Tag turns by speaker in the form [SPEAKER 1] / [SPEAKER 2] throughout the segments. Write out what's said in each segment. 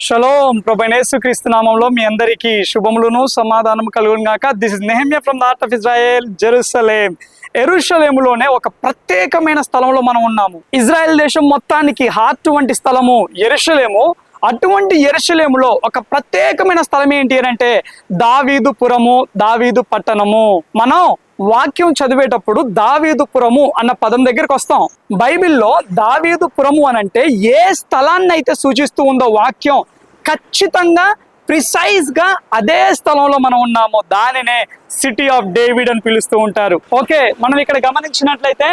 [SPEAKER 1] Shalom ప్రభువైన యేసుక్రీస్తు నామములో మీ అందరికీ శుభములను సమాధానం కలుగును గాక. This is Nehemiah from the heart of Israel, Jerusalem. యెరూషలేములోనే ఒక ప్రత్యేకమైన స్థలంలో మనం ఉన్నాము. ఇజ్రాయెల్ దేశం మొత్తానికి హార్ట్ వంటి స్థలము యెరూషలేము. అటువంటి యెరూషలేములో ఒక ప్రత్యేకమైన స్థలం ఏంటి అంటే దావీదుపురము, దావీదు పట్టణము. మనం వాక్యం చదివేటప్పుడు దావీదుపురము అన్న పదం దగ్గరికి వస్తాం. బైబిల్లో దావీదుపురము అనంటే ఏ స్థలాన్ని అయితే సూచిస్తూ ఉందో వాక్యం ఖచ్చితంగా ప్రిసైజ్ గా అదే స్థలంలో మనం ఉన్నాము. దానినే సిటీ ఆఫ్ డేవిడ్ అని పిలుస్తూ ఉంటారు. ఓకే, మనం ఇక్కడ గమనించినట్లయితే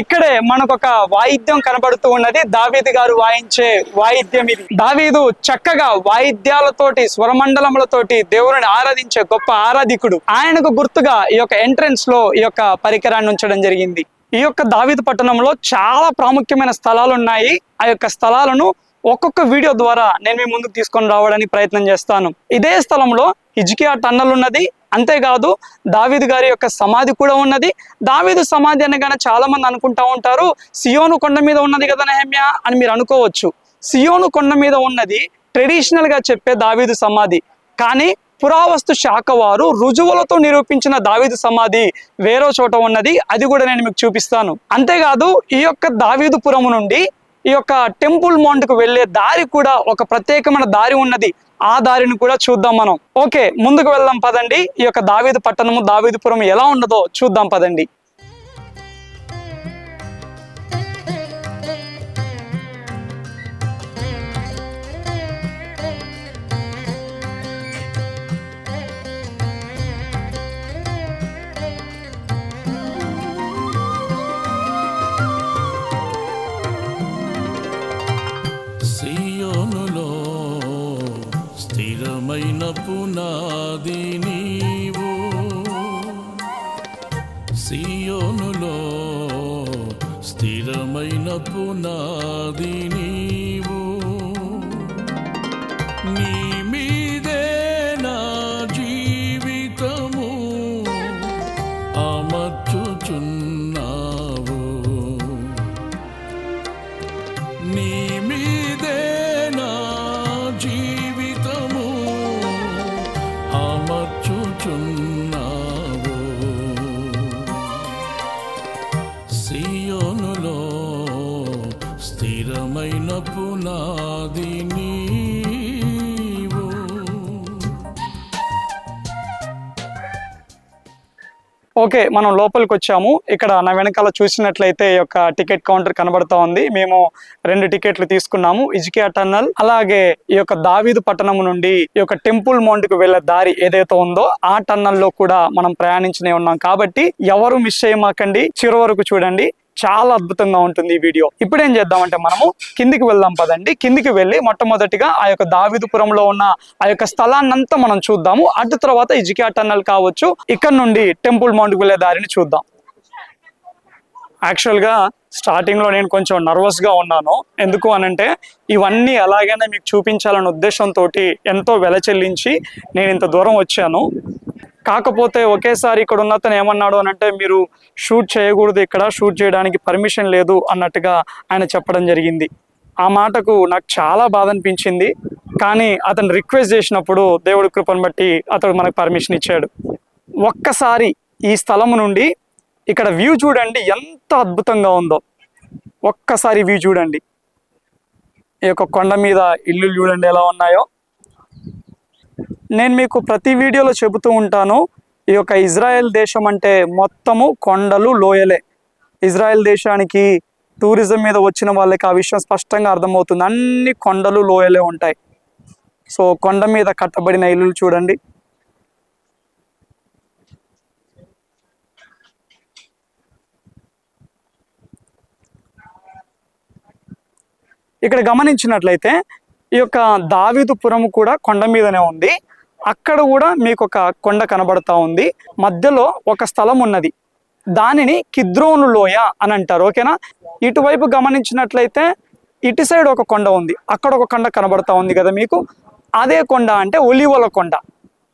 [SPEAKER 1] ఇక్కడే మనకు ఒక వాయిద్యం కనబడుతూ ఉన్నది. దావీదు గారు వాయించే వాయిద్యం ఇది. దావీదు చక్కగా వాయిద్యాలతోటి, స్వరమండలములతోటి దేవుని ఆరాధించే గొప్ప ఆరాధికుడు. ఆయనకు గుర్తుగా ఈ యొక్క ఎంట్రన్స్ లో ఈ యొక్క పరికరాన్ని ఉంచడం జరిగింది. ఈ యొక్క దావీదు పట్టణంలో చాలా ప్రాముఖ్యమైన స్థలాలు ఉన్నాయి. ఆ యొక్క స్థలాలను ఒక్కొక్క వీడియో ద్వారా నేను మీ ముందుకు తీసుకొని రావడానికి ప్రయత్నం చేస్తాను. ఇదే స్థలంలో హిజ్కియా టన్నల్ ఉన్నది. అంతేకాదు దావీదు గారి యొక్క సమాధి కూడా ఉన్నది. దావీదు సమాధి అనగానే చాలా మంది అనుకుంటా ఉంటారు, సియోను కొండ మీద ఉన్నది కదా నెహెమ్యా అని మీరు అనుకోవచ్చు. సియోను కొండ మీద ఉన్నది ట్రెడిషనల్ గా చెప్పే దావీదు సమాధి. కానీ పురావస్తు శాఖ వారు రుజువులతో నిరూపించిన దావీదు సమాధి వేరే చోట ఉన్నది. అది కూడా నేను మీకు చూపిస్తాను. అంతేకాదు ఈ యొక్క దావీదుపురము నుండి ఈ యొక్క టెంపుల్ మౌంట్ కు వెళ్లే దారి కూడా ఒక ప్రత్యేకమైన దారి ఉన్నది. ఆ దారిని కూడా చూద్దాం మనం. ఓకే, ముందుకు వెళ్దాం పదండి. ఈ యొక్క దావీదు పట్టణము, దావీదుపురం ఎలా ఉన్నదో చూద్దాం పదండి.
[SPEAKER 2] స్థిరమైన పునాది నీవు, సియోనులో స్థిరమైన పునాది నీవు, నీ మీదే నా జీవితము అమర్చుచున్నావు, నీ మీదే నా జీవితము అమర్చుచున్నావు, సియోనులో స్థిరమైన పునాది నీవు.
[SPEAKER 1] ఓకే, మనం లోపలికి వచ్చాము. ఇక్కడ నా వెనకాల చూసినట్లయితే ఈ యొక్క టికెట్ కౌంటర్ కనబడతా ఉంది. మేము 2 టికెట్లు తీసుకున్నాము. హిజ్కియా టన్నల్, అలాగే ఈ యొక్క దావీదు పట్టణం నుండి ఈ యొక్క టెంపుల్ మౌంట్ కు వెళ్లే దారి ఏదైతే ఉందో ఆ టన్నల్లో కూడా మనం ప్రయాణించనే ఉన్నాం. కాబట్టి ఎవరు మిస్ చేయమాకండి, చివరి వరకు చూడండి. చాలా అద్భుతంగా ఉంటుంది ఈ వీడియో. ఇప్పుడు ఏం చేద్దామంటే మనము కిందికి వెళ్దాం పదండి. కిందికి వెళ్ళి మొట్టమొదటిగా ఆ యొక్క దావీదుపురంలో ఉన్న ఆ యొక్క స్థలాన్నంతా మనం చూద్దాము. అటు తర్వాత హిజ్కియా టన్నల్ కావచ్చు, ఇక్కడ నుండి టెంపుల్ మౌంట్ కు వెళ్ళే దారిని చూద్దాం. యాక్చువల్గా స్టార్టింగ్లో నేను కొంచెం నర్వస్గా ఉన్నాను. ఎందుకు అనంటే ఇవన్నీ ఎలాగైనా మీకు చూపించాలన్న ఉద్దేశంతో ఎంతో వెల చెల్లించి నేను ఇంత దూరం వచ్చాను. కాకపోతే ఒకేసారి ఇక్కడ ఉన్నతను ఏమన్నాడు అనంటే మీరు షూట్ చేయకూడదు, ఇక్కడ షూట్ చేయడానికి పర్మిషన్ లేదు అన్నట్టుగా ఆయన చెప్పడం జరిగింది. ఆ మాటకు నాకు చాలా బాధ అనిపించింది. కానీ అతను రిక్వెస్ట్ చేసినప్పుడు దేవుడి కృపను బట్టి అతడు మనకు పర్మిషన్ ఇచ్చాడు. ఒక్కసారి ఈ స్థలం నుండి ఇక్కడ వ్యూ చూడండి, ఎంత అద్భుతంగా ఉందో. ఒక్కసారి వ్యూ చూడండి. ఈ యొక్క కొండ మీద ఇల్లు చూడండి ఎలా ఉన్నాయో. నేను మీకు ప్రతి వీడియోలో చెబుతూ ఉంటాను, ఈ యొక్క ఇజ్రాయెల్ దేశం అంటే మొత్తము కొండలు, లోయలే. ఇజ్రాయెల్ దేశానికి టూరిజం మీద వచ్చిన వాళ్ళకి ఆ విషయం స్పష్టంగా అర్థమవుతుంది. అన్ని కొండలు, లోయలే ఉంటాయి. సో కొండ మీద కట్టబడిన ఇల్లు చూడండి. ఇక్కడ గమనించినట్లయితే ఈ యొక్క దావీదుపురం కూడా కొండ మీదనే ఉంది. అక్కడ కూడా మీకు ఒక కొండ కనబడతా ఉంది. మధ్యలో ఒక స్థలం ఉన్నది, దానిని కిద్రోను లోయ అని అంటారు. ఓకేనా, ఇటువైపు గమనించినట్లయితే ఇటు సైడ్ ఒక కొండ ఉంది, అక్కడ ఒక కొండ కనబడతా ఉంది కదా మీకు. అదే కొండ అంటే ఒలీవల కొండ.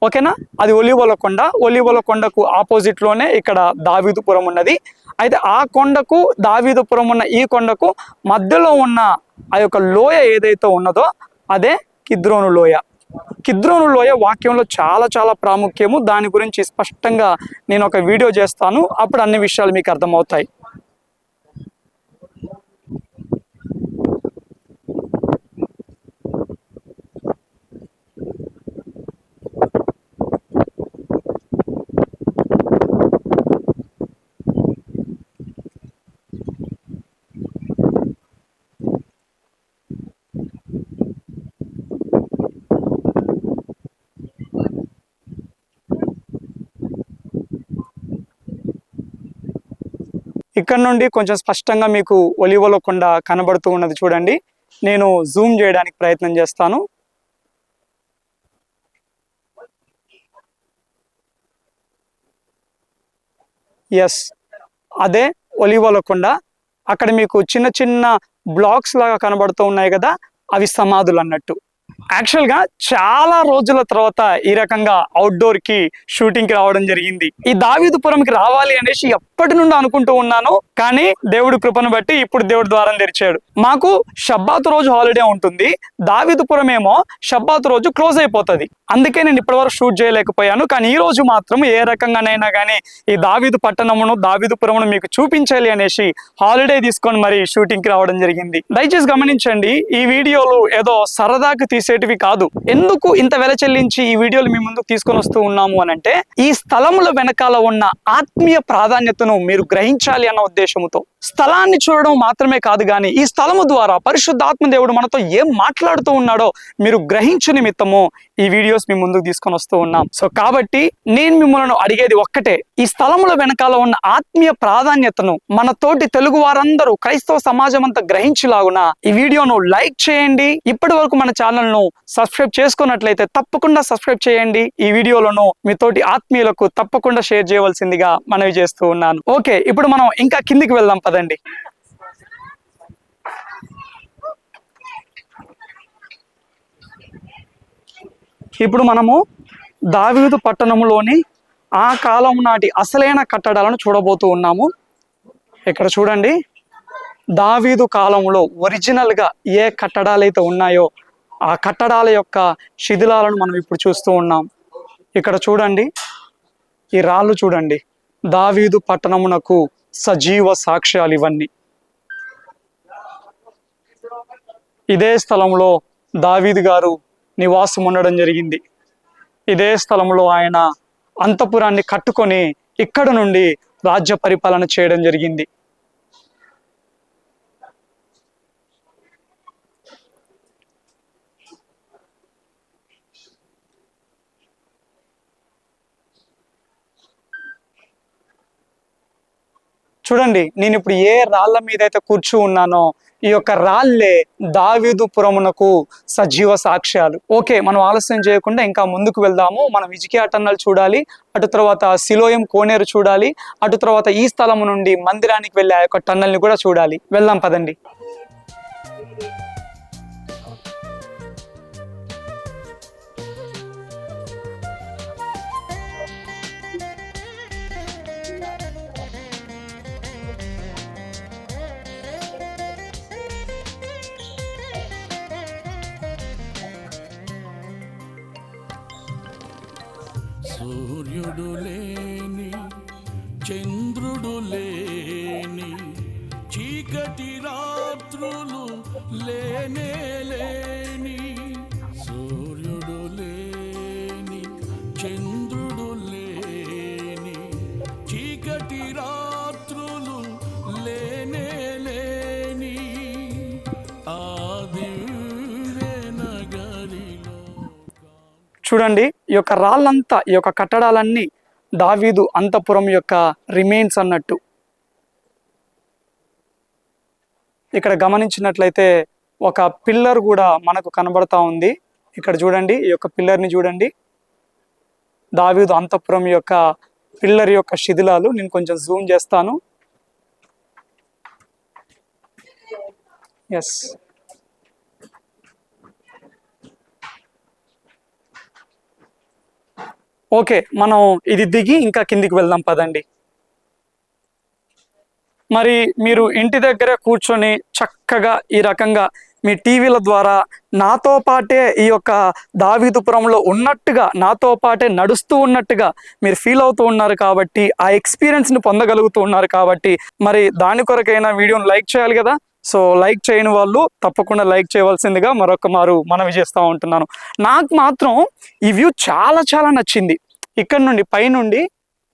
[SPEAKER 1] ఓకేనా, అది ఒలీవల కొండ. ఒలీవల కొండకు ఆపోజిట్ లోనే ఇక్కడ దావీదుపురం ఉన్నది. అయితే ఆ కొండకు, దావీదుపురం ఉన్న ఈ కొండకు మధ్యలో ఉన్న ఆ యొక్క లోయ ఏదైతే ఉన్నదో అదే కిద్రోను లోయ. కిద్రోను లోయ వాక్యంలో చాలా చాలా ప్రాముఖ్యము. దాని గురించి స్పష్టంగా నేను ఒక వీడియో చేస్తాను, అప్పుడు అన్ని విషయాలు మీకు అర్థమవుతాయి. ఇక్కడ నుండి కొంచెం స్పష్టంగా మీకు ఒలివల కొండ కనబడుతూ ఉన్నది చూడండి. నేను జూమ్ చేయడానికి ప్రయత్నం చేస్తాను. ఎస్, అదే ఒలివల కొండ. అక్కడ మీకు చిన్న చిన్న బ్లాక్స్ లాగా కనబడుతూ ఉన్నాయి కదా, అవి సమాధులు అన్నట్టు. యాక్చువల్గా చాలా రోజుల తర్వాత ఈ రకంగా అవుట్డోర్ కి షూటింగ్ కి రావడం జరిగింది. ఈ దావీదుపురంకి రావాలి అనేసి ఎప్పటి నుండి అనుకుంటూ ఉన్నాను, కానీ దేవుడి కృపను బట్టి ఇప్పుడు దేవుడు ద్వారం తెరిచాడు. మాకు షబ్బాతు రోజు హాలిడే ఉంటుంది, దావీదుపురం ఏమో షబ్బాతు రోజు క్లోజ్ అయిపోతుంది. అందుకే నేను ఇప్పటివరకు షూట్ చేయలేకపోయాను. కానీ ఈ రోజు మాత్రం ఏ రకంగానైనా కానీ ఈ దావీదు పట్టణమును, దావీదుపురమును మీకు చూపించాలి అనేసి హాలిడే తీసుకొని మరి షూటింగ్ కి రావడం జరిగింది. దయచేసి గమనించండి, ఈ వీడియోలు ఏదో సరదాకి తీసేటివి కాదు. ఎందుకు ఇంత వెల చెల్లించి ఈ వీడియోలు మీ ముందుకు తీసుకొని వస్తూ ఉన్నాము అనంటే, ఈ స్థలముల వెనకాల ఉన్న ఆత్మీయ ప్రాధాన్యతను మీరు గ్రహించాలి అన్న ఉద్దేశంతో. స్థలాన్ని చూడడం మాత్రమే కాదు, కానీ ఈ స్థలము ద్వారా పరిశుద్ధాత్మ దేవుడు మనతో ఏం మాట్లాడుతూ ఉన్నాడో మీరు గ్రహించు నిమిత్తము ఈ వీడియోస్ మీ ముందుకు తీసుకొని వస్తూ ఉన్నాం. సో కాబట్టి నేను మిమ్మల్ని అడిగేది ఒక్కటే, ఈ స్థలముల వెనకాల ఉన్న ఆత్మీయ ప్రాధాన్యతను మన తోటి తెలుగు వారందరూ, క్రైస్తవ సమాజం అంతా గ్రహించేలాగున ఈ వీడియోను లైక్ చేయండి. ఇప్పటి వరకు మన ఛానల్ ను సబ్స్క్రైబ్ చేసుకున్నట్లయితే తప్పకుండా సబ్స్క్రైబ్ చేయండి. ఈ వీడియోలను మీ తోటి ఆత్మీయులకు తప్పకుండా షేర్ చేయవలసిందిగా మనవి చేస్తూ ఉన్నాను. ఓకే, ఇప్పుడు మనం ఇంకా కిందికి వెళ్దాం పదండి. ఇప్పుడు మనము దావీదు పట్టణంలోని ఆ కాలం నాటి అసలైన కట్టడాలను చూడబోతూ ఉన్నాము. ఇక్కడ చూడండి, దావీదు కాలంలో ఒరిజినల్ గా ఏ కట్టడాలు అయితే ఉన్నాయో ఆ కట్టడాల యొక్క శిథిలాలను మనం ఇప్పుడు చూస్తూ ఉన్నాం. ఇక్కడ చూడండి, ఈ రాళ్ళు చూడండి, దావీదు పట్టణమునకు సజీవ సాక్ష్యాలు ఇవన్నీ. ఇదే స్థలంలో దావీదు గారు నివాసం ఉండడం జరిగింది. ఇదే స్థలంలో ఆయన అంతఃపురాన్ని కట్టుకొని ఇక్కడ నుండి రాజ్య పరిపాలన చేయడం జరిగింది. చూడండి, నేను ఇప్పుడు ఏ రాళ్ళ మీద అయితే కూర్చు ఉన్నానో ఈ యొక్క రాళ్ళే దావీదుపురమునకు సజీవ సాక్ష్యాలు. ఓకే, మనం ఆలస్యం చేయకుండా ఇంకా ముందుకు వెళ్దాము. మనం హిజ్కియా టన్నల్ చూడాలి, అటు తర్వాత సిలోయం కోనేరు చూడాలి, అటు తర్వాత ఈ స్థలము నుండి మందిరానికి వెళ్ళే ఆ యొక్క టన్నల్ ని కూడా చూడాలి. వెళ్దాం పదండి.
[SPEAKER 2] సూర్యుడు లేని, చంద్రుడు లేని, చీకటి రాత్రులు లేనే లేని, సూర్యుడు లేని, చంద్రుడు లేని, చీకటి రాత్రులు లేనే లేని ఆ దివ్య నగరిలో.
[SPEAKER 1] చూడండి, ఈ యొక్క రాళ్ళంతా, ఈ యొక్క కట్టడాలన్నీ దావీదు అంతఃపురం యొక్క రిమైన్స్ అన్నట్టు. ఇక్కడ గమనించినట్లయితే ఒక పిల్లర్ కూడా మనకు కనబడతా ఉంది. ఇక్కడ చూడండి, ఈ యొక్క పిల్లర్ని చూడండి, దావీదు అంతఃపురం యొక్క పిల్లర్ యొక్క శిథిలాలు. నేను కొంచెం జూమ్ చేస్తాను. ఎస్, ఓకే, మనం ఇది దిగి ఇంకా కిందికి వెళ్దాం పదండి. మరి మీరు ఇంటి దగ్గర కూర్చొని చక్కగా ఈ రకంగా మీ టీవీల ద్వారా నాతో పాటే ఈ యొక్క దావీదుపురంలో ఉన్నట్టుగా, నాతో పాటే నడుస్తూ ఉన్నట్టుగా మీరు ఫీల్ అవుతూ ఉన్నారు కాబట్టి, ఆ ఎక్స్పీరియన్స్ని పొందగలుగుతూ ఉన్నారు కాబట్టి, మరి దాని కొరకైనా వీడియోని లైక్ చేయాలి కదా. సో లైక్ చేయని వాళ్ళు తప్పకుండా లైక్ చేయవలసిందిగా మరొక మారు మనవి చేస్తూ ఉంటున్నాను. నాకు మాత్రం ఈ వ్యూ చాలా చాలా నచ్చింది. ఇక్కడ నుండి పైనుండి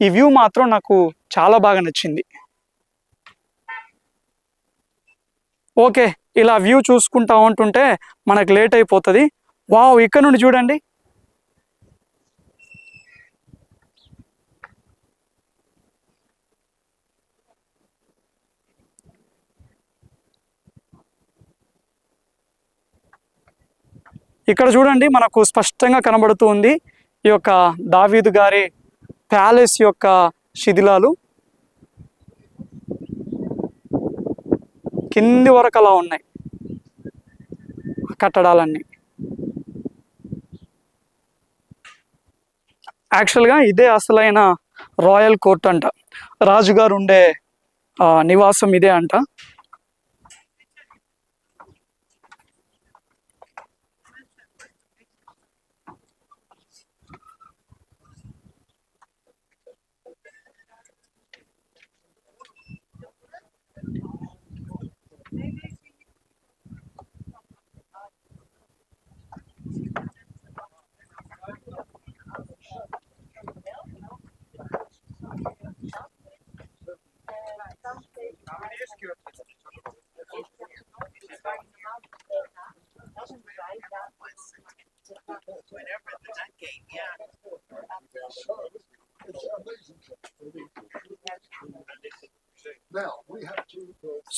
[SPEAKER 1] ఈ వ్యూ మాత్రం నాకు చాలా బాగా నచ్చింది. ఓకే, ఇలా వ్యూ చూసుకుంటా ఉంటుంటే మనకు లేట్ అయిపోతుంది. వావ్, ఇక్కడ నుండి చూడండి. ఇక్కడ చూడండి, మనకు స్పష్టంగా కనబడుతూ ఉంది ఈ యొక్క దావీదు గారి ప్యాలెస్ యొక్క శిథిలాలు. కింది వరకు అలా ఉన్నాయి కట్టడాలన్నీ. యాక్చువల్గా ఇదే అసలైన రాయల్ కోర్ట్ అంట, రాజుగారు ఉండే నివాసం ఇదే అంట.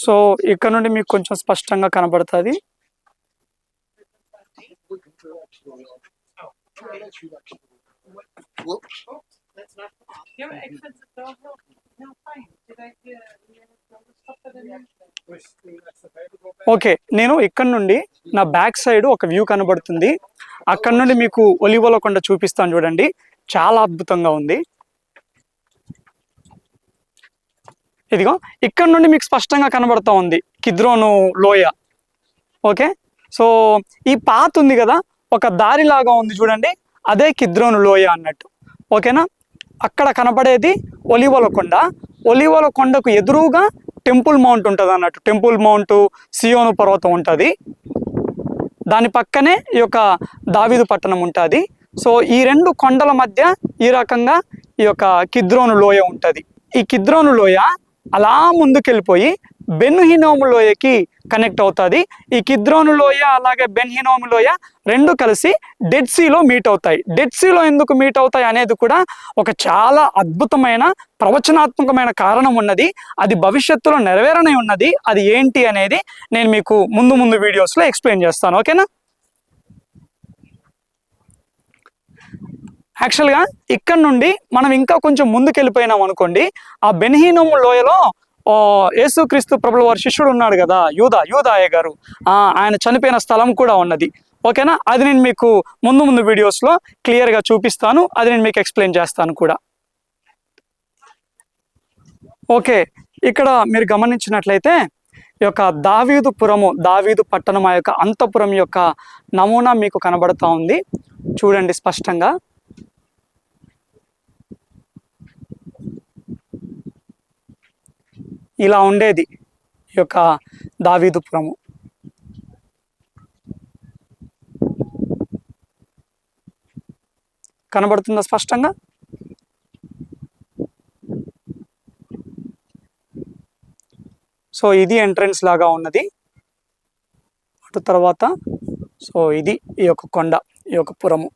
[SPEAKER 1] సో ఇక్కడ నుండి మీకు కొంచెం స్పష్టంగా కనబడుతుంది. ఓకే, నేను ఇక్కడ నుండి నా బ్యాక్ సైడ్ ఒక వ్యూ కనబడుతుంది. అక్కడ నుండి మీకు ఒలివల కొండ చూపిస్తాను చూడండి, చాలా అద్భుతంగా ఉంది. ఇదిగో ఇక్కడ నుండి మీకు స్పష్టంగా కనబడుతూ ఉంది కిద్రోను లోయ. ఓకే, సో ఈ పాత ఉంది కదా, ఒక దారిలాగా ఉంది చూడండి, అదే కిద్రోను లోయ అన్నట్టు. ఓకేనా, అక్కడ కనపడేది ఒలివల కొండ. ఒలివల కొండకు ఎదురుగా టెంపుల్ మౌంట్ ఉంటుంది అన్నట్టు. టెంపుల్ మౌంట్, సియోను పర్వతం ఉంటుంది. దాని పక్కనే ఈ యొక్క దావీదు పట్టణం ఉంటుంది. సో ఈ రెండు కొండల మధ్య ఈ రకంగా ఈ యొక్క కిద్రోను లోయ ఉంటుంది. ఈ కిద్రోను లోయ అలా ముందుకెళ్ళిపోయి బెన్ హినోము లోయకి కనెక్ట్ అవుతుంది. ఈ కిద్రోను లోయ అలాగే బెన్ హినోము లోయ రెండు కలిసి డెడ్ సీలో మీట్ అవుతాయి. డెడ్ సీలో ఎందుకు మీట్ అవుతాయి అనేది కూడా ఒక చాలా అద్భుతమైన ప్రవచనాత్మకమైన కారణం ఉన్నది. అది భవిష్యత్తులో నెరవేరనే ఉన్నది. అది ఏంటి అనేది నేను మీకు ముందు వీడియోస్లో ఎక్స్ప్లెయిన్ చేస్తాను. ఓకేనా. యాక్చువల్గా ఇక్కడ నుండి మనం ఇంకా కొంచెం ముందుకెళ్ళిపోయినాం అనుకోండి, ఆ బెన్ హినోము లోయలో యేసుక్రీస్తు ప్రభుల వారి శిష్యుడు ఉన్నాడు కదా, యూదాయ గారు, ఆయన చనిపోయిన స్థలం కూడా ఉన్నది. ఓకేనా, అది నేను మీకు ముందు వీడియోస్లో క్లియర్గా చూపిస్తాను. అది నేను మీకు ఎక్స్ప్లెయిన్ చేస్తాను కూడా. ఓకే, ఇక్కడ మీరు గమనించినట్లయితే ఈ యొక్క దావీదు పట్టణం ఆ యొక్క అంతఃపురం యొక్క నమూనా మీకు కనబడుతూ ఉంది చూడండి స్పష్టంగా. ఇలా ఉండేది ఈ యొక్క దావీదుపురము. కనబడుతుందా స్పష్టంగా? సో ఇది ఎంట్రన్స్ లాగా ఉన్నది. అటు తర్వాత సో ఇది ఈ యొక్క కొండ, ఈ యొక్క పురము.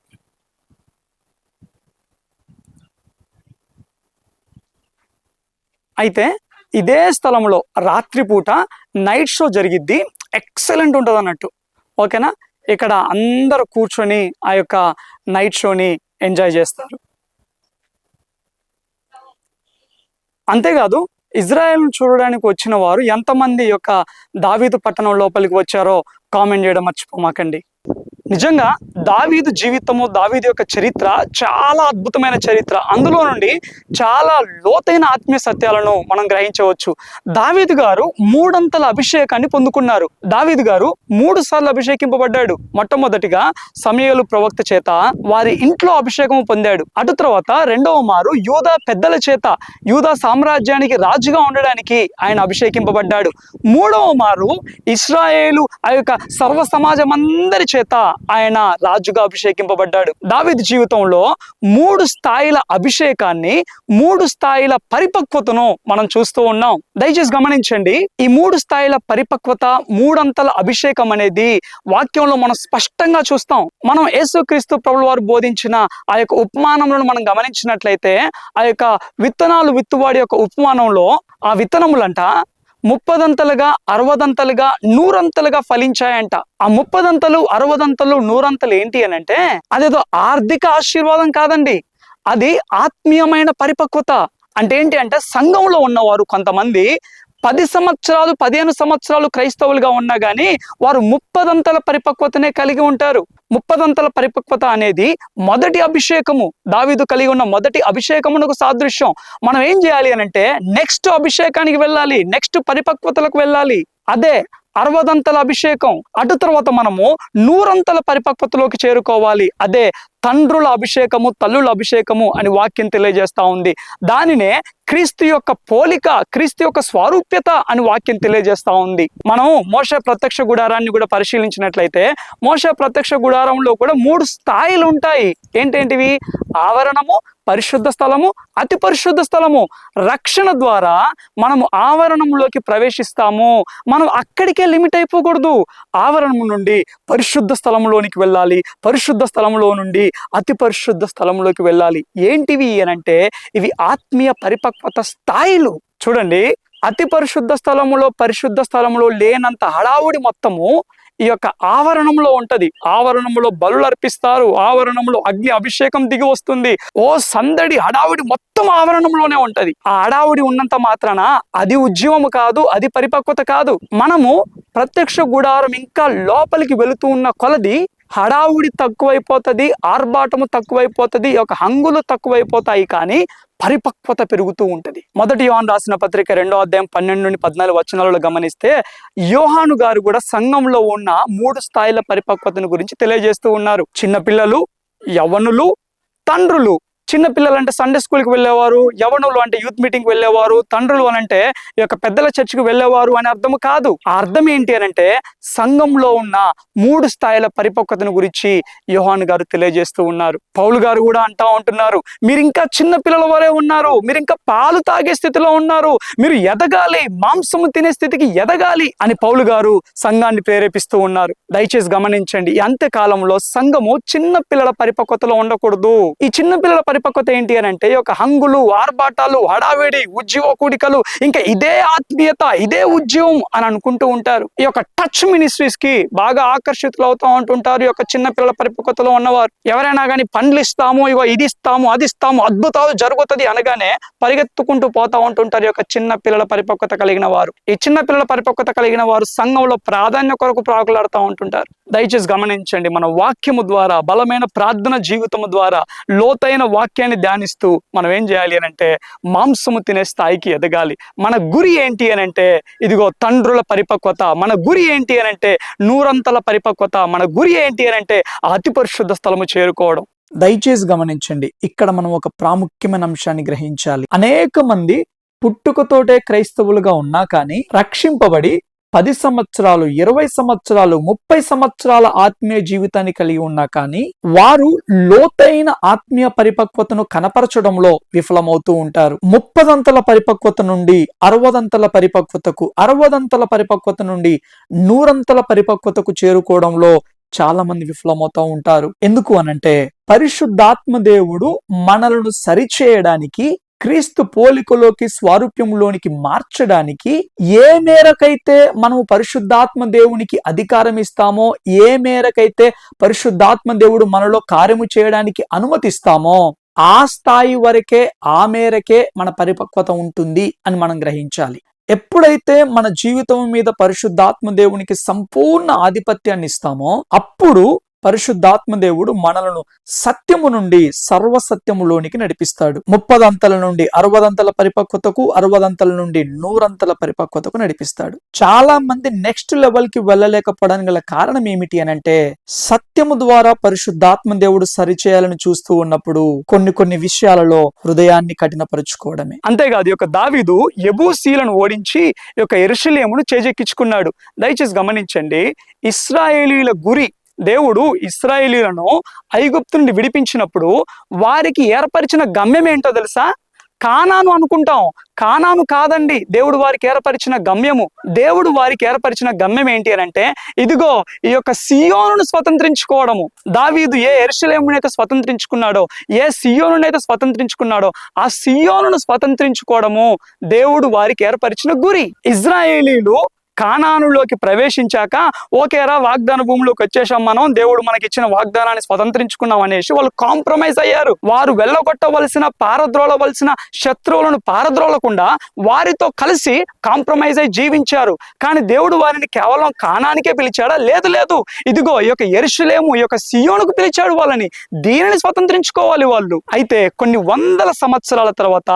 [SPEAKER 1] అయితే ఇదే స్థలంలో రాత్రిపూట నైట్ షో జరిగిద్ది. ఎక్సలెంట్ ఉంటుంది అన్నట్టు. ఓకేనా, ఇక్కడ అందరూ కూర్చొని ఆ యొక్క నైట్ షోని ఎంజాయ్ చేస్తారు. అంతేకాదు, ఇజ్రాయెల్ను చూడడానికి వచ్చిన వారు ఎంతమంది యొక్క దావీదు పట్టణం లోపలికి వచ్చారో కామెంట్ చేయడం మర్చిపోమాకండి. నిజంగా దావీదు జీవితము, దావీదు యొక్క చరిత్ర చాలా అద్భుతమైన చరిత్ర. అందులో నుండి చాలా లోతైన ఆత్మీయ సత్యాలను మనం గ్రహించవచ్చు. దావీదు గారు 3 అంతల అభిషేకాన్ని పొందుకున్నారు. దావీదు గారు 3 సార్లు అభిషేకింపబడ్డాడు. మొట్టమొదటిగా సమూయేలు ప్రవక్త చేత వారి ఇంట్లో అభిషేకం పొందాడు. అటు తర్వాత రెండవ మారు యూదా పెద్దల చేత యూదా సామ్రాజ్యానికి రాజుగా ఉండడానికి ఆయన అభిషేకింపబడ్డాడు. మూడవ మారు ఇశ్రాయేలు ఆ యొక్క సర్వ సమాజం అందరి చేత ఆయన రాజుగా అభిషేకింపబడ్డాడు. దావీదు జీవితంలో 3 స్థాయిల అభిషేకాన్ని, 3 స్థాయిల పరిపక్వతను మనం చూస్తూ ఉన్నాం. దయచేసి గమనించండి, ఈ 3 స్థాయిల పరిపక్వత, 3 అంతల అభిషేకం అనేది వాక్యంలో మనం స్పష్టంగా చూస్తాం. మనం యేసుక్రీస్తు ప్రభువు వారు బోధించిన ఆ యొక్క ఉపమానములను మనం గమనించినట్లయితే, ఆ యొక్క విత్తనాలు విత్తువాడి యొక్క ఉపమానంలో ఆ విత్తనములంట 30 అంతలుగా, 60 అంతలుగా, 100 అంతలుగా ఫలించాయంట. ఆ 30 అంతలు, 60 అంతలు, 100 అంతలు ఏంటి అని అంటే, అదేదో ఆర్థిక ఆశీర్వాదం కాదండి, అది ఆత్మీయమైన పరిపక్వత. అంటే ఏంటి అంటే, సంఘంలో ఉన్నవారు కొంతమంది 10 సంవత్సరాలు, 15 సంవత్సరాలు క్రైస్తవులుగా ఉన్నా కానీ వారు 30 అంతల పరిపక్వతనే కలిగి ఉంటారు. 30 అంతల పరిపక్వత అనేది మొదటి అభిషేకము, దావీదు కలిగి ఉన్న మొదటి అభిషేకమునకు సాదృశ్యం. మనం ఏం చేయాలి అని అంటే, నెక్స్ట్ అభిషేకానికి వెళ్ళాలి, నెక్స్ట్ పరిపక్వతలకు వెళ్ళాలి. అదే 60 అంతల అభిషేకం. అటు తర్వాత మనము 100 అంతల పరిపక్వతలోకి చేరుకోవాలి. అదే తండ్రుల అభిషేకము, తల్లుల అభిషేకము అని వాక్యం తెలియజేస్తా ఉంది. దానినే క్రీస్తు యొక్క పోలిక, క్రీస్తు యొక్క స్వారూప్యత అని వాక్యం తెలియజేస్తా ఉంది. మనం మోషే ప్రత్యక్ష గుడారాన్ని కూడా పరిశీలించినట్లయితే, మోషే ప్రత్యక్ష గుడారంలో కూడా 3 స్థాయిలు ఉంటాయి. ఏంటేంటివి? ఆవరణము, పరిశుద్ధ స్థలము, అతి పరిశుద్ధ స్థలము. రక్షణ ద్వారా మనము ఆవరణంలోకి ప్రవేశిస్తాము. మనం అక్కడికే లిమిట్ అయిపోకూడదు. ఆవరణము నుండి పరిశుద్ధ స్థలంలోనికి వెళ్ళాలి, పరిశుద్ధ స్థలంలో నుండి అతి పరిశుద్ధ స్థలంలోకి వెళ్ళాలి. ఏంటివి అనంటే, ఇవి ఆత్మీయ పరిపక్వత స్థాయిలు. చూడండి, అతి పరిశుద్ధ స్థలములో, పరిశుద్ధ స్థలములో లేనంత హడావుడి మొత్తము ఈ యొక్క ఆవరణంలో ఉంటది. ఆవరణంలో బలులు అర్పిస్తారు, ఆవరణంలో అగ్ని అభిషేకం దిగి వస్తుంది. ఓ సందడి, హడావుడి మొత్తం ఆవరణంలోనే ఉంటది. ఆ హడావుడి ఉన్నంత మాత్రాన అది ఉద్యమము కాదు, అది పరిపక్వత కాదు. మనము ప్రత్యక్ష గుడారం ఇంకా లోపలికి వెళుతూ ఉన్న కొలది హడావుడి తక్కువైపోతుంది, ఆర్భాటము తక్కువైపోతుంది, ఈ యొక్క హంగులు తక్కువైపోతాయి, కానీ పరిపక్వత పెరుగుతూ ఉంటుంది. మొదటి యోహాను రాసిన పత్రిక 2వ అధ్యాయం 12 నుండి 14 వచనాలలో గమనిస్తే, యోహాను గారు కూడా సంఘంలో ఉన్న 3 స్థాయిల పరిపక్వతను గురించి తెలియజేస్తూ ఉన్నారు. చిన్నపిల్లలు, యవ్వనులు, తండ్రులు. చిన్నపిల్లలు అంటే సండే స్కూల్కి వెళ్ళేవారు, యవ్వనులు అంటే యూత్ మీటింగ్కి వెళ్ళేవారు, తండ్రులు అని అంటే ఈ యొక్క పెద్దల చర్చికి వెళ్ళేవారు అనే అర్థం కాదు. ఆ అర్థం ఏంటి అని అంటే, సంఘంలో ఉన్న 3 స్థాయిల పరిపక్వతను గురించి యోహాను గారు తెలియజేస్తూ ఉన్నారు. పౌలు గారు కూడా అంటా ఉంటున్నారు, మీరు ఇంకా చిన్న పిల్లల వరే ఉన్నారు, మీరు ఇంకా పాలు తాగే స్థితిలో ఉన్నారు, మీరు ఎదగాలి, మాంసము తినే స్థితికి ఎదగాలి అని పౌలు గారు సంఘాన్ని ప్రేరేపిస్తూ ఉన్నారు. దయచేసి గమనించండి, ఈ అంత్యకాలంలో సంఘము చిన్న పిల్లల పరిపక్వతలో ఉండకూడదు. ఈ చిన్న పిల్లల పరిపక్వత ఏంటి అని అంటే, ఈ యొక్క హంగులు, ఆర్భాటాలు, హడావిడి, ఉద్యోగ కూడికలు, ఇంకా ఇదే ఆత్మీయత, ఇదే ఉద్యోగం అని అనుకుంటూ ఉంటారు. ఈ యొక్క టచ్ మినిస్ట్రీస్ కి బాగా ఆకర్షితులు అవుతూ ఉంటుంటారు ఈ యొక్క చిన్న పిల్లల పరిపక్వతలో ఉన్నవారు. ఎవరైనా కానీ పండ్లు ఇస్తాము, ఇగో ఇది ఇస్తాము, అది ఇస్తాము, అద్భుతాలు జరుగుతుంది అనగానే పరిగెత్తుకుంటూ పోతా ఉంటుంటారు ఈ యొక్క చిన్న పిల్లల పరిపక్వత కలిగిన వారు. ఈ చిన్న పిల్లల పరిపక్వత కలిగిన వారు సంఘంలో ప్రాధాన్య కొరకు ప్రాకులాడుతూ ఉంటుంటారు. దయచేసి గమనించండి, మన వాక్యము ద్వారా, బలమైన ప్రార్థన జీవితము ద్వారా, లోతైన వాక్యాన్ని ధ్యానిస్తూ మనం ఏం చేయాలి అని అంటే, మాంసము తినే స్థాయికి ఎదగాలి. మన గురి ఏంటి అని అంటే, ఇదిగో తండ్రుల పరిపక్వత. మన గురి ఏంటి అని అంటే 100 అంతల పరిపక్వత. మన గురి ఏంటి అని అంటే అతి పరిశుద్ధ స్థలము చేరుకోవడం. దయచేసి గమనించండి, ఇక్కడ మనం ఒక ప్రాముఖ్యమైన అంశాన్ని గ్రహించాలి. అనేక మంది పుట్టుకతోటే క్రైస్తవులుగా ఉన్నా కానీ రక్షింపబడి 10 సంవత్సరాలు, 20 సంవత్సరాలు, 30 సంవత్సరాల ఆత్మీయ జీవితాన్ని కలిగి ఉన్నా కానీ వారు లోతైన ఆత్మీయ పరిపక్వతను కనపరచడంలో విఫలమవుతూ ఉంటారు. 30 అంతల పరిపక్వత నుండి 60 అంతల పరిపక్వతకు, 60 అంతల పరిపక్వత నుండి 100 అంతల పరిపక్వతకు చేరుకోవడంలో చాలా మంది విఫలమవుతూ ఉంటారు. ఎందుకు అనంటే, పరిశుద్ధాత్మ దేవుడు మనలను సరిచేయడానికి, క్రీస్తు పోలికలోకి, స్వారూప్యంలోనికి మార్చడానికి ఏ మేరకైతే మనము పరిశుద్ధాత్మ దేవునికి అధికారం ఇస్తామో, ఏ మేరకైతే పరిశుద్ధాత్మ దేవుడు మనలో కార్యము చేయడానికి అనుమతిస్తామో, ఆ స్థాయి వరకే, ఆ మేరకే మన పరిపక్వత ఉంటుంది అని మనం గ్రహించాలి. ఎప్పుడైతే మన జీవితం మీద పరిశుద్ధాత్మ దేవునికి సంపూర్ణ ఆధిపత్యాన్ని ఇస్తామో, అప్పుడు పరిశుద్ధాత్మ దేవుడు మనలను సత్యము నుండి సర్వసత్యములోనికి నడిపిస్తాడు. 30 అంతల నుండి 60 అంతల పరిపక్వతకు, 60 అంతల నుండి 100 అంతల పరిపక్వతకు నడిపిస్తాడు. చాలా మంది నెక్స్ట్ లెవెల్ కి వెళ్ళలేకపోవడానికి గల కారణం ఏమిటి అని అంటే, సత్యము ద్వారా పరిశుద్ధాత్మ దేవుడు సరిచేయాలని చూస్తూ ఉన్నప్పుడు కొన్ని విషయాలలో హృదయాన్ని కఠినపరుచుకోవడమే. అంతేకాదు ఈ యొక్క దావీదు యెబూసీలను ఓడించి ఈ యొక్క యెరూషలేమును చేజెక్కించుకున్నాడు. దయచేసి గమనించండి, ఇశ్రాయేలీల గురి దేవుడు ఇశ్రాయేలీలను ఐగుప్తు నుండి విడిపించినప్పుడు వారికి ఏర్పరిచిన గమ్యం ఏంటో తెలుసా? కానాను అనుకుంటాం, కానాను కాదండి దేవుడు వారికి ఏర్పరిచిన గమ్యము. దేవుడు వారికి ఏర్పరిచిన గమ్యం ఏంటి అని అంటే, ఇదిగో ఈ యొక్క సియోనును స్వతంత్రించుకోవడము. దావీదు ఏ యెరూషలేమునైతే స్వతంత్రించుకున్నాడో, ఏ సియోనునైతే స్వతంత్రించుకున్నాడో, ఆ సియోనును స్వతంత్రించుకోవడము దేవుడు వారికి ఏర్పరిచిన గురి. ఇజ్రాయేలీలు కానానులోకి ప్రవేశించాక ఓకేరా వాగ్దాన భూమిలోకి వచ్చేసాం, మనం దేవుడు మనకి ఇచ్చిన వాగ్దానాన్ని స్వతంత్రించుకున్నాం అనేసి వాళ్ళు కాంప్రమైజ్ అయ్యారు. వారు వెళ్ళగొట్టవలసిన, పారద్రోలవలసిన శత్రువులను పారద్రోలకుండా వారితో కలిసి కాంప్రమైజ్ అయి జీవించారు. కానీ దేవుడు వారిని కేవలం కానానికే పిలిచాడా? లేదు. ఇదిగో ఈ యొక్క యెరూషలేము, ఈ యొక్క సియోనుకు పిలిచాడు వాళ్ళని. దీనిని స్వతంత్రించుకోవాలి వాళ్ళు. అయితే కొన్ని వందల సంవత్సరాల తర్వాత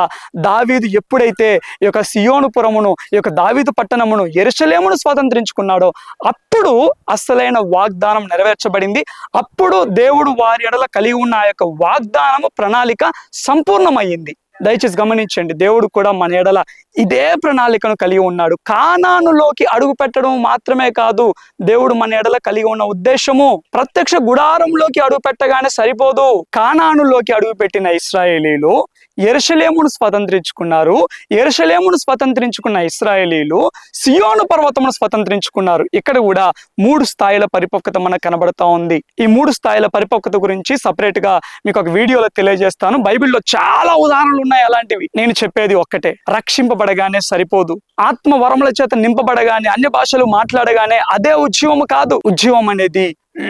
[SPEAKER 1] దావీదు ఎప్పుడైతే ఈ యొక్క సియోనుపురమును, ఈ యొక్క దావీదు పట్టణమును, యెరూషలేమును స్వతంత్రించుకున్నాడో అప్పుడు అసలైన వాగ్దానం నెరవేర్చబడింది. అప్పుడు దేవుడు వారి ఎడల కలిగి ఉన్న ఆ యొక్క వాగ్దానము, ప్రణాళిక సంపూర్ణమైంది. దయచేసి గమనించండి, దేవుడు కూడా మన ఎడల ఇదే ప్రణాళికను కలిగి ఉన్నాడు. కానానులోకి అడుగు పెట్టడం మాత్రమే కాదు దేవుడు మన ఎడల కలిగి ఉన్న ఉద్దేశము. ప్రత్యక్ష గుడారంలోకి అడుగు పెట్టగానే సరిపోదు. కానానులోకి అడుగు పెట్టిన ఇశ్రాయేలీలు యెరూషలేమును స్వతంత్రించుకున్నారు. యెరూషలేమును స్వతంత్రించుకున్న ఇశ్రాయేలీలు సియోను పర్వతమును స్వతంత్రించుకున్నారు. ఇక్కడ కూడా 3 స్థాయిల పరిపక్వత మనకు కనబడతా ఉంది. ఈ 3 స్థాయిల పరిపక్వత గురించి సపరేట్ గా మీకు ఒక వీడియోలో తెలియజేస్తాను. బైబిల్లో చాలా ఉదాహరణలు ఉన్నాయి అలాంటివి. నేను చెప్పేది ఒక్కటే, రక్షింపబడగానే సరిపోదు. ఆత్మ వరముల చేత నింపబడగానే, అన్య భాషలు మాట్లాడగానే అదే ఉద్యమము కాదు. ఉద్యమం అనేది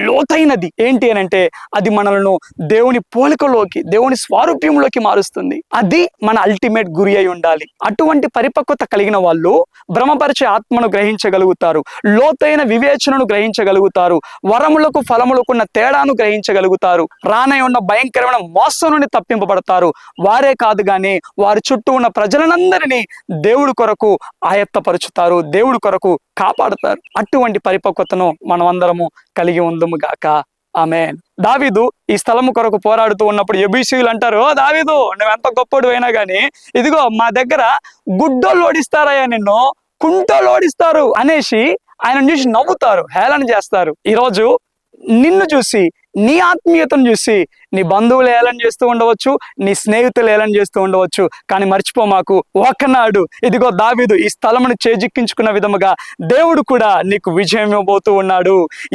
[SPEAKER 1] లోతైనది. ఏంటి అని అంటే, అది మనలను దేవుని పోలికలోకి, దేవుని స్వారూప్యంలోకి మారుస్తుంది. అది మన అల్టిమేట్ గురి అయి ఉండాలి. అటువంటి పరిపక్వత కలిగిన వాళ్ళు భ్రమపరిచే ఆత్మను గ్రహించగలుగుతారు, లోతైన వివేచనను గ్రహించగలుగుతారు, వరములకు ఫలములకున్న తేడాను గ్రహించగలుగుతారు, రానై ఉన్న భయంకరమైన మోసం నుండి తప్పింపబడతారు. వారే కాదు గాని వారి చుట్టూ ఉన్న ప్రజలనందరినీ దేవుడి కొరకు ఆయత్తపరుచుతారు, దేవుడి కొరకు కాపాడుతారు. అటువంటి పరిపక్వతను మనం అందరము కలిగి ఉందుము గాక. ఆమేన్. దావీదు ఈ స్థలము కొరకు పోరాడుతూ ఉన్నప్పుడు యెబూసీయులు అంటారు, ఓ దావీదు, నువ్వెంత గొప్పడు అయినా గానీ ఇదిగో మా దగ్గర గుడ్డోళ్ళు ఓడిస్తారయ్యా, నిన్ను కుంటోళ్ళు ఓడిస్తారు అనేసి ఆయన చూసి నవ్వుతారు, హేళన చేస్తారు. ఈరోజు నిన్ను చూసి, నీ ఆత్మీయతను చూసి నీ బంధువులు ఏలన చేస్తూ ఉండవచ్చు, నీ స్నేహితులు ఏలన చేస్తూ ఉండవచ్చు. కానీ మర్చిపోమాకు, ఒకనాడు ఇదిగో దావీదు ఈ స్థలమును చేజిక్కించుకున్న విధముగా దేవుడు కూడా నీకు విజయం ఇవ్వబోతూ ఉన్నాడు.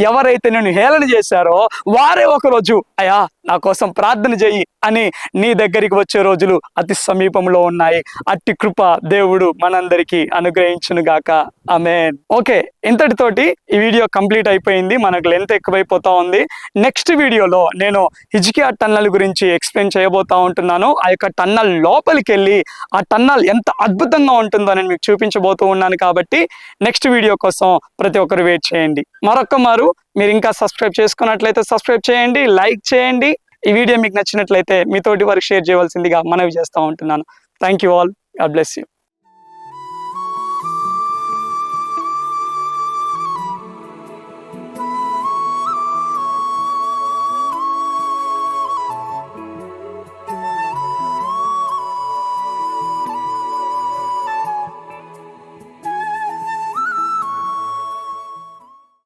[SPEAKER 1] ఎవరైతే నేను హేళన చేశారో వారే ఒకరోజు అయ్యా నా కోసం ప్రార్థన చెయ్యి అని నీ దగ్గరికి వచ్చే రోజులు అతి సమీపంలో ఉన్నాయి. అట్టి కృప దేవుడు మనందరికీ అనుగ్రహించును గాక. ఆమేన్. ఓకే, ఇంతటితోటి ఈ వీడియో కంప్లీట్ అయిపోయింది. మనకు లెంత్ ఎక్కువైపోతా ఉంది. నెక్స్ట్ వీడియోలో నేను హిజ్కియా టన్నల్ గురించి ఎక్స్ప్లెయిన్ చేయబోతా ఉంటున్నాను. ఆ యొక్క టన్నల్ లోపలికి వెళ్ళి ఆ టన్నల్ ఎంత అద్భుతంగా ఉంటుందో నేను మీకు చూపించబోతూ ఉన్నాను. కాబట్టి నెక్స్ట్ వీడియో కోసం ప్రతి ఒక్కరు వెయిట్ చేయండి. మరొక్కమారు మీరు ఇంకా సబ్స్క్రైబ్ చేసుకున్నట్లయితే సబ్స్క్రైబ్ చేయండి, లైక్ చేయండి. ఈ వీడియో మీకు నచ్చినట్లయితే మీతోటి వారికి షేర్ చేయవలసిందిగా మనవి చేస్తూ ఉంటున్నాను. Thank you all. God bless you.